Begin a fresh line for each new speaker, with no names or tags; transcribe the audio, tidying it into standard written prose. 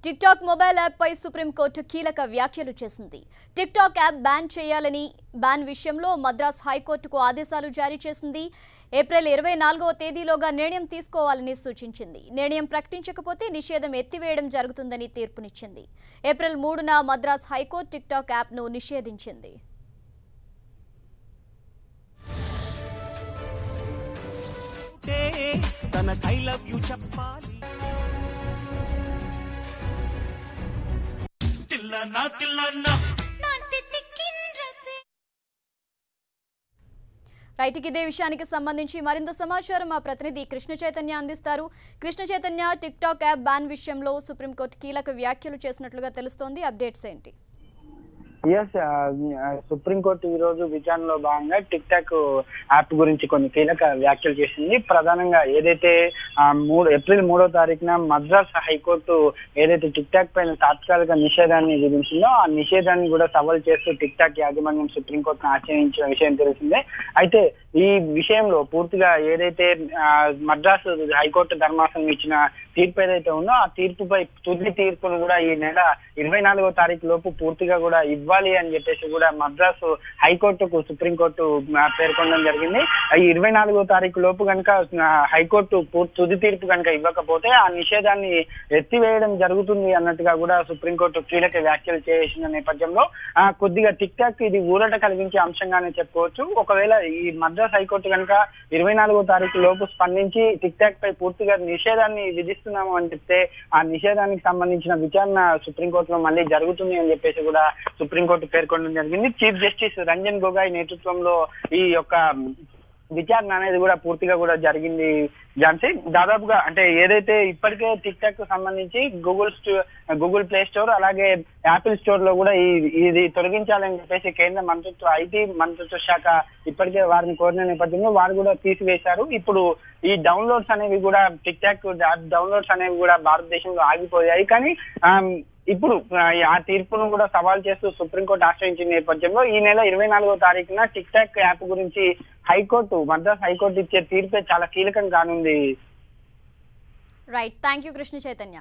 TikTok mobile app పై supreme court కీలక వ్యాఖ్యలు చేసింది. టిక్టాక్ యాప్ బ్యాన్ విషయంలో మద్రాస్ హైకోర్టుకు ఆదేశాలు జారీ చేసింది. ఏప్రిల్ 24వ తేదీలోగా నిర్ణయం తీసుకోవాలని సూచించింది. నిర్ణయం ప్రకటించకపోతే నిషేధం ఎత్తివేయడం జరుగుతుందని తీర్పునిచ్చింది. ఏప్రిల్ 3న మద్రాస్ హైకోర్టు టిక్టాక్ యాప్ను నిషేధించింది. రైట్, ఇదే విషయానికి సంబంధించి మరింత సమాచారం మా ప్రతినిధి కృష్ణ చైతన్య అందిస్తారు. Krishna Chaitanya, TikTok app ban విషయంలో సుప్రీంకోర్టు కీలక వ్యాఖ్యలు చేసినట్లుగా తెలుస్తోంది. అప్డేట్స్ ఏంటి?
సుప్రీంకోర్టు ఈ రోజు విచారణలో భాగంగా టిక్ టాక్ యాప్ గురించి కొన్ని కీలక వ్యాఖ్యలు చేసింది. ప్రధానంగా ఏదైతే ఏప్రిల్ 3వ తారీఖున మద్రాస్ హైకోర్టు ఏదైతే టిక్ టాక్ పైన తాత్కాలిక నిషేధాన్ని విధించిందో ఆ నిషేధాన్ని కూడా సవాల్ చేస్తూ టిక్ టాక్ యాజమాన్యం సుప్రీంకోర్టును ఆశ్రయించిన విషయం తెలిసిందే. అయితే ఈ విషయంలో పూర్తిగా ఏదైతే మద్రాసు హైకోర్టు ధర్మాసనం ఇచ్చిన తీర్పు ఏదైతే ఉందో ఆ తీర్పుపై తుది తీర్పును కూడా ఈ నెల 24వ తారీఖు లోపు పూర్తిగా కూడా ఇవ్వాలి అని చెప్పేసి కూడా మద్రాసు హైకోర్టుకు సుప్రీంకోర్టు పేర్కొనడం జరిగింది. ఈ 24వ తారీఖు లోపు కనుక హైకోర్టు తుది తీర్పు కనుక ఇవ్వకపోతే ఆ నిషేధాన్ని ఎత్తివేయడం జరుగుతుంది అన్నట్టుగా కూడా సుప్రీంకోర్టు కీలక వ్యాఖ్యలు చేసిన నేపథ్యంలో కొద్దిగా టిక్ టాక్ ఇది ఊరట కలిగించే అంశంగానే చెప్పుకోవచ్చు. ఒకవేళ ఈ మద్రాస్ హైకోర్టు కనుక 24వ తారీఖు లోపు స్పందించి టిక్ టాక్ పై పూర్తిగా నిషేధాన్ని విధిస్తున్నాము అని చెప్తే ఆ నిషేధానికి సంబంధించిన విచారణ సుప్రీంకోర్టులో మళ్ళీ జరుగుతుంది అని చెప్పేసి కూడా సుప్రీంకోర్టు పేర్కొనడం జరిగింది. చీఫ్ జస్టిస్ రంజన్ గొగోయ్ నేతృత్వంలో ఈ యొక్క విచారణ అనేది కూడా పూర్తిగా కూడా జరిగింది. ఝాన్సీ, దాదాపుగా అంటే ఏదైతే ఇప్పటికే టిక్ టాక్ కు సంబంధించి గూగుల్ ప్లే స్టోర్ అలాగే యాపిల్ స్టోర్ లో కూడా ఇది తొలగించాలని చెప్పేసి కేంద్ర ఐటీ మంత్రిత్వ శాఖ ఇప్పటికే వారిని కోరిన నేపథ్యంలో వారు కూడా తీసివేశారు. ఇప్పుడు ఈ డౌన్లోడ్స్ అనేవి కూడా టిక్ టాక్ డౌన్లోడ్స్ అనేవి కూడా భారతదేశంలో ఆగిపోయాయి. కానీ ఇప్పుడు ఆ తీర్పును కూడా సవాల్ చేస్తూ సుప్రీంకోర్టు ఆశ్రయించిన నేపథ్యంలో ఈ నెల 24వ తారీఖున టిక్ టాక్ యాప్ గురించి మద్రాస్ హైకోర్టు ఇచ్చే తీర్పే చాలా కీలకం కానుంది.
Right, thank you Krishna Chaitanya.